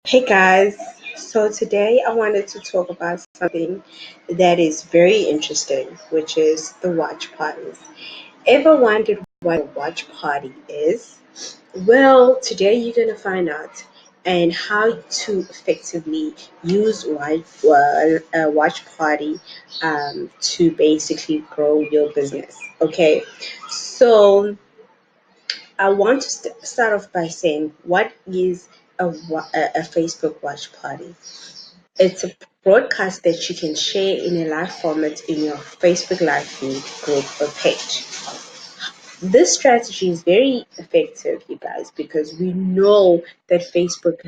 Hey guys, so today I wanted to talk about something that is very interesting, which is the watch parties. Ever wondered what a watch party is? Well, today you're going to find out and how to effectively use a watch party to basically grow your business. Okay, so I want to start off by saying what is a Facebook watch party? It's a broadcast that you can share in a live format in your Facebook live feed, group, or page. This strategy is very effective, you guys, because we know that Facebook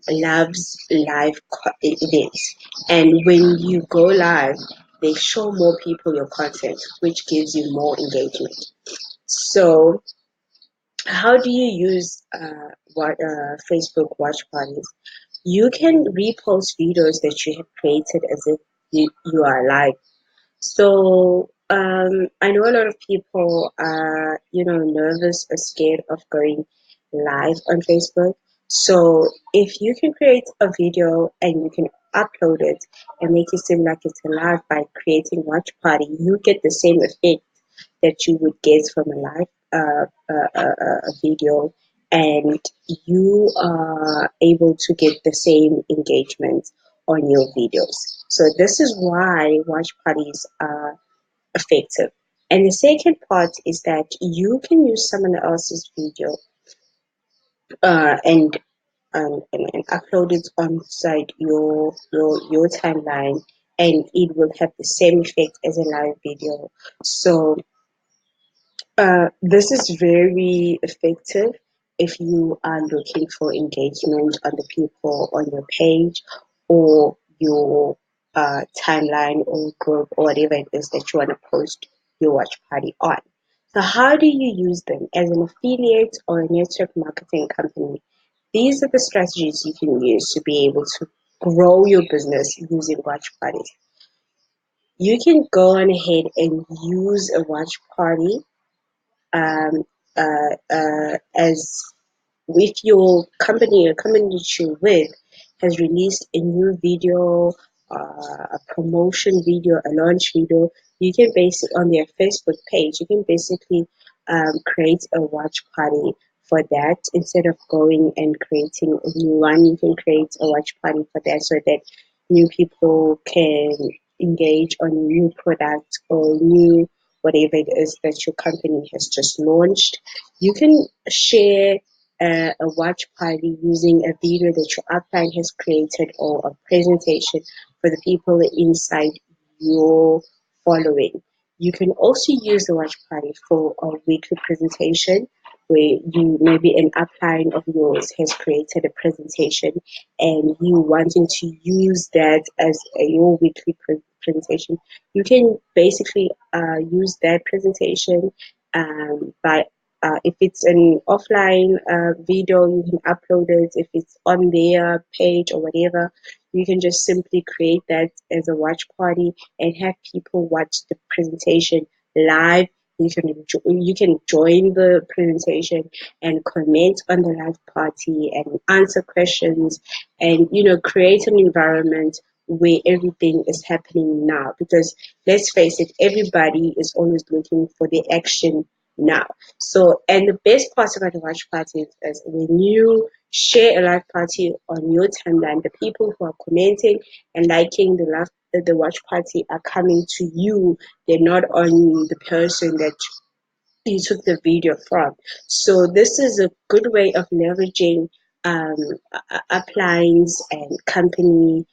loves live events, and when you go live, they show more people your content, which gives you more engagement. So how do you use Facebook watch parties? You can repost videos that you have created as if you are live. So I know a lot of people are, nervous or scared of going live on Facebook. So if you can create a video and you can upload it and make it seem like it's a live by creating watch party, you get the same effect that you would get from a live video, and you are able to get the same engagement on your videos. So this is why watch parties are effective. And the second part is that you can use someone else's video and upload it on side your timeline, and it will have the same effect as a live video. So this is very effective if you are looking for engagement on the people on your page or your timeline or group or whatever it is that you want to post your watch party on. So how do you use them as an affiliate or a network marketing company? These are the strategies you can use to be able to grow your business using watch parties. You can go on ahead and use a watch party um, as if your company or company that you're with has released a new video, a promotion video, a launch video, you can basically on their Facebook page, you can basically create a watch party for that. Instead of going and creating a new one, you can create a watch party for that so that new people can engage on a new product or new whatever it is that your company has just launched. You can share a watch party using a video that your upline has created or a presentation for the people inside your following. You can also use the watch party for a weekly presentation where you maybe an upline of yours has created a presentation and you wanting to use that as your weekly presentation. You can basically use that presentation by if it's an offline video, you can upload it. If it's on their page or whatever, you can just simply create that as a watch party and have people watch the presentation live. You can join the presentation and comment on the live party and answer questions, and create an environment where everything is happening now, because let's face it, everybody is always looking for the action now. So, and the best part about the watch party is when you share a live party on your timeline, the people who are commenting and liking the watch party are coming to you. They're not on the person that you took the video from. So this is a good way of leveraging um, uplines and company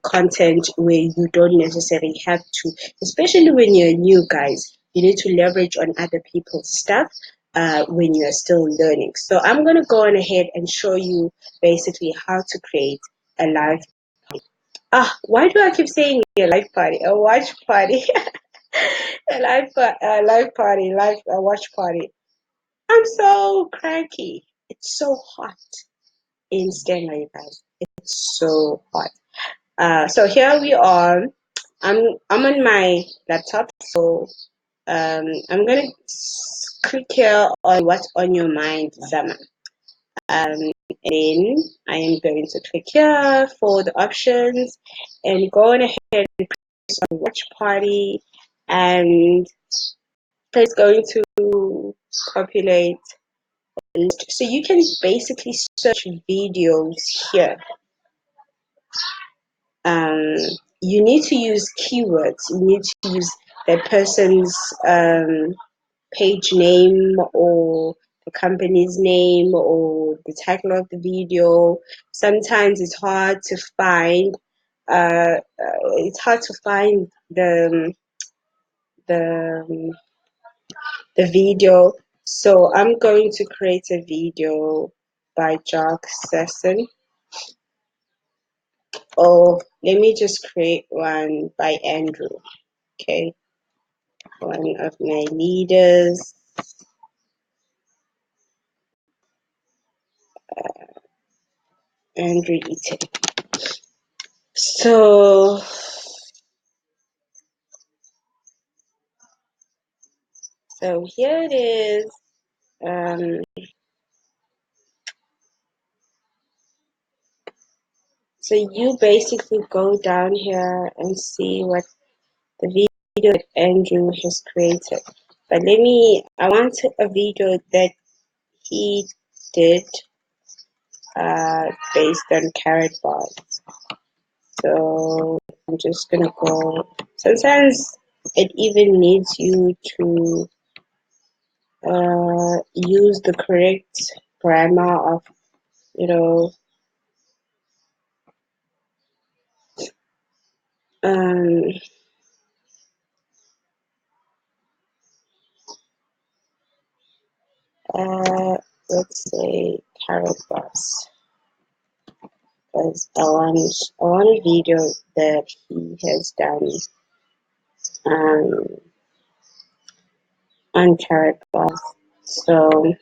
content where you don't necessarily have to, especially when you're new, guys. You need to leverage on other people's stuff when you're still learning. So I'm going to go on ahead and show you basically how to create a live. Why do I keep saying a live party? A watch party. A live party, live a watch party. I'm so cranky. It's so hot in Stanley, you guys. It's so hot. So here we are. I'm on my laptop, so I'm gonna click here on what's on your mind, Zama. Um, then I am going to click here for the options and go on ahead and press on watch party, and it's going to populate a list. So you can basically search videos here. Um, you need to use keywords. You need to use that person's page name or the company's name or the title of the video. Sometimes it's hard to find. It's hard to find the the video. So I'm going to create a video by Jock Sesson. Oh, let me just create one by Andrew. Okay, one of my leaders, Andrew Eaton. So here it is. So you basically go down here and see what the video that Andrew has created. But I want a video that he did based on carrot bars. So I'm just gonna go. Sometimes it even needs you to use the correct grammar of, you know, um, let's say carrot bars. Because I want a video that he has done um, on carrot bars. So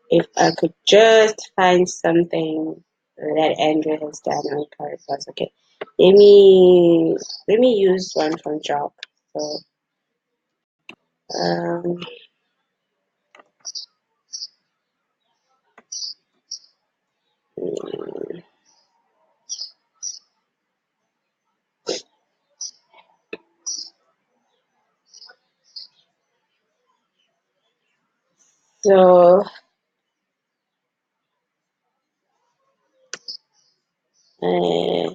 if I could just find something that Andrew has done on carrot bars, okay. Let me use one from Job. So um, so uh,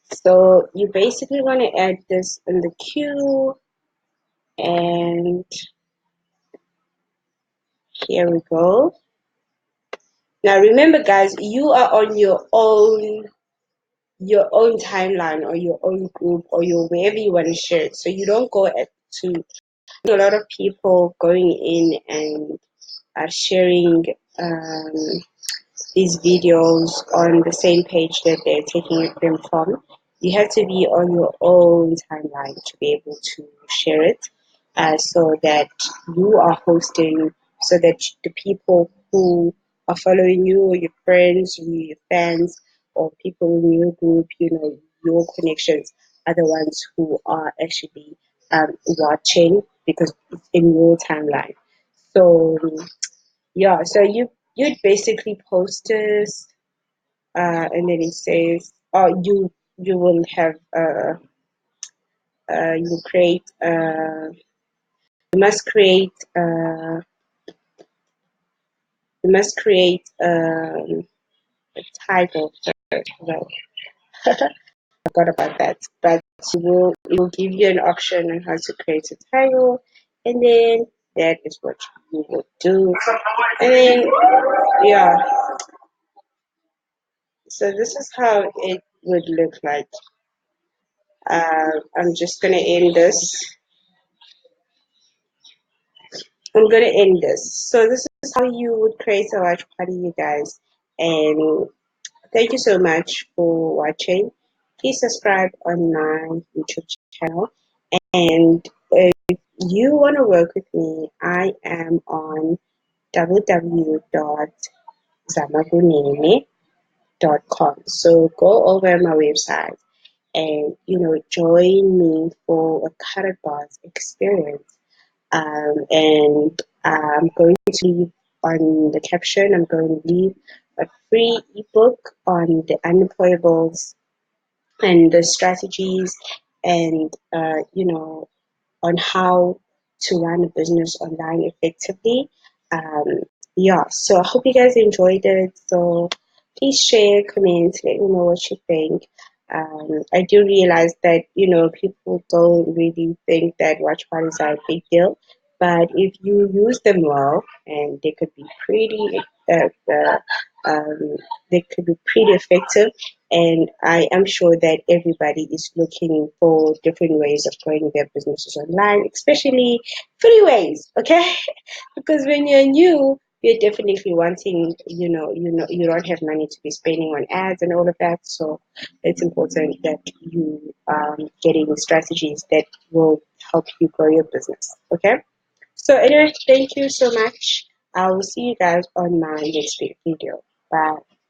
so you basically want to add this in the queue, and here we go. Now remember, guys, you are on your own timeline or your own group or your wherever you want to share it. So you don't go to a lot of people going in and sharing these videos on the same page that they're taking them from. You have to be on your own timeline to be able to share it, so that you are hosting, so that the people who are following you, or your friends, your fans, or people in your group, you know, your connections are the ones who are actually watching, because it's in your timeline. So yeah, so you'd basically post this, and then it says, oh, you will have you create you must create you must create a title first. Well, I forgot about that, but it will give you an option on how to create a title, and then that is what you will do, and then yeah. So this is how it would look like. I'm just gonna end this. I'm gonna end this. So this is how you would create a watch party, you guys. And thank you so much for watching. Please subscribe on my YouTube channel. And if you want to work with me, I am on www.zamabunene.com. Growyour.online.businee.com. So go over my website and join me for a colored bars experience. And I'm going to leave on the caption. I'm going to leave a free ebook on the unemployables and the strategies and on how to run a business online effectively. Um, yeah, so I hope you guys enjoyed it. So please share, comment, let me know what you think. I do realize that people don't really think that watch parties are a big deal, but if you use them well, and uh, uh, um, they could be pretty effective. And I am sure that everybody is looking for different ways of growing their businesses online, especially free ways, okay? Because when you're new, you're definitely wanting, you don't have money to be spending on ads and all of that. So it's important that you getting strategies that will help you grow your business, okay? So anyway, thank you so much. I will see you guys on my next video. Bye.